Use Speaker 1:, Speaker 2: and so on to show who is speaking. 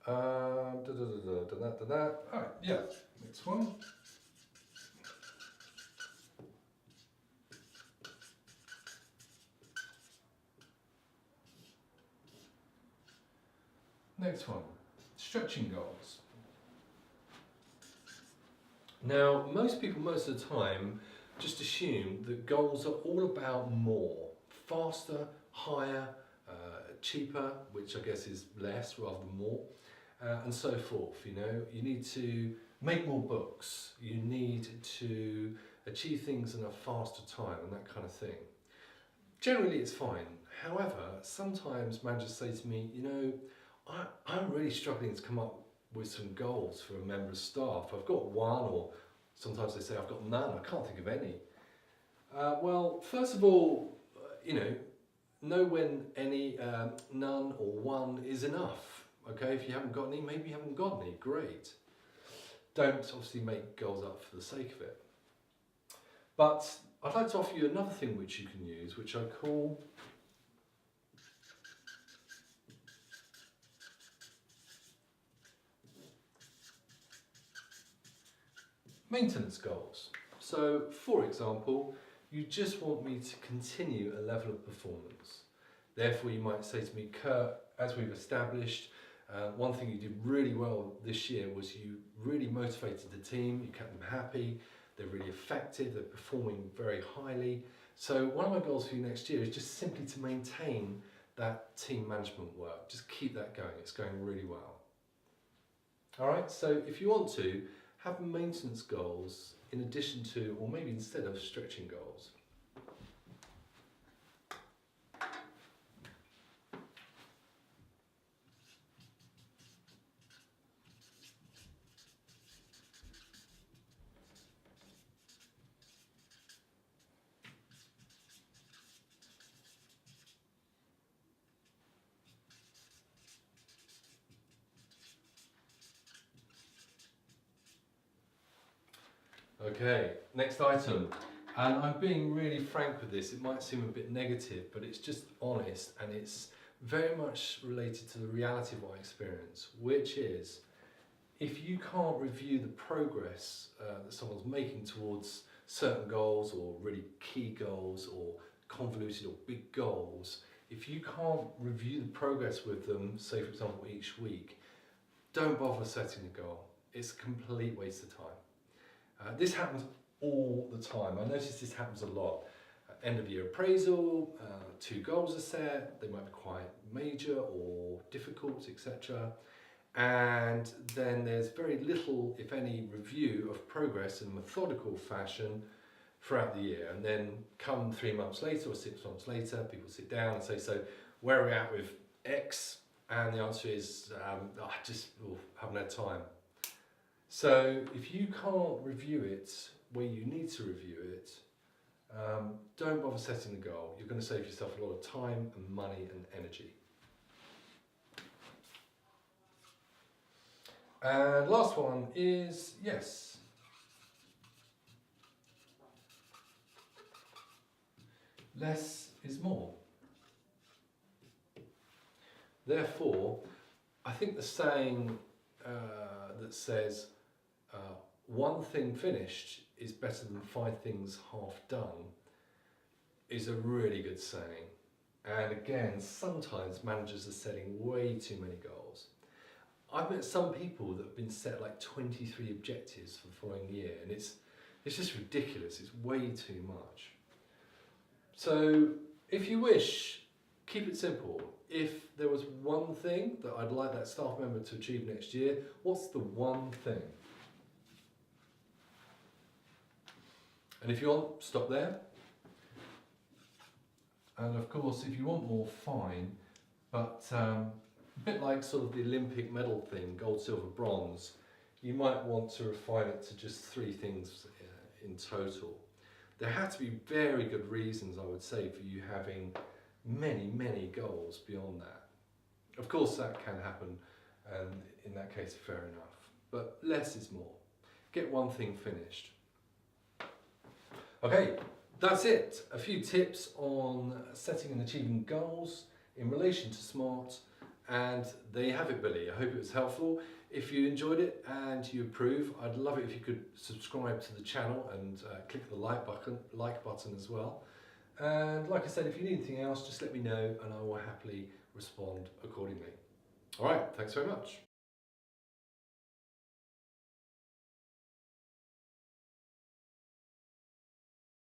Speaker 1: Done that, done that. Alright, yeah, next one. Next one, stretching goals. Now, most people, most of the time, just assume that goals are all about more, faster, higher, cheaper, which I guess is less rather than more, and so forth. You know, you need to make more books, you need to achieve things in a faster time, and that kind of thing. Generally, it's fine. However, sometimes managers say to me, you know, I'm really struggling to come up with some goals for a member of staff. I've got one, or sometimes they say I've got none. I can't think of any. Well, first of all, you know when any, none or one is enough. Okay, if you haven't got any, maybe you haven't got any. Great. Don't obviously make goals up for the sake of it. But I'd like to offer you another thing which you can use, which I call maintenance goals. So, for example, you just want me to continue a level of performance. Therefore, you might say to me, Kurt, as we've established, one thing you did really well this year was you really motivated the team, you kept them happy, they're really effective, they're performing very highly. So one of my goals for you next year is just simply to maintain that team management work. Just keep that going, it's going really well. All right, so if you want to, have maintenance goals in addition to, or maybe instead of, stretching goals. Okay, next item. And I'm being really frank with this, it might seem a bit negative, but it's just honest and it's very much related to the reality of my experience, which is if you can't review the progress that someone's making towards certain goals or really key goals or convoluted or big goals, if you can't review the progress with them, say for example each week, don't bother setting a goal. It's a complete waste of time. This happens all the time. I notice this happens a lot. End of year appraisal, 2 goals are set, they might be quite major or difficult, etc. And then there's very little, if any, review of progress in a methodical fashion throughout the year. And then come 3 months later or 6 months later, people sit down and say, so where are we at with X? And the answer is, I just haven't had time. So if you can't review it where you need to review it, don't bother setting the goal. You're going to save yourself a lot of time and money and energy. And last one is yes. Less is more. Therefore, I think the saying that says one thing finished is better than 5 things half done is a really good saying. And again, sometimes managers are setting way too many goals. I've met some people that have been set like 23 objectives for the following year, and it's just ridiculous. It's way too much. So if you wish, keep it simple. If there was one thing that I'd like that staff member to achieve next year, what's the one thing? And if you want, stop there. And of course, if you want more, fine. But a bit like sort of the Olympic medal thing, gold, silver, bronze, you might want to refine it to just 3 things in total. There have to be very good reasons, I would say, for you having many, many goals beyond that. Of course, that can happen, and in that case, fair enough. But less is more. Get one thing finished. Okay, that's it. A few tips on setting and achieving goals in relation to SMART. And there you have it, Billy. I hope it was helpful. If you enjoyed it and you approve, I'd love it if you could subscribe to the channel and click the like button as well. And like I said, if you need anything else, just let me know and I will happily respond accordingly. All right, thanks very much.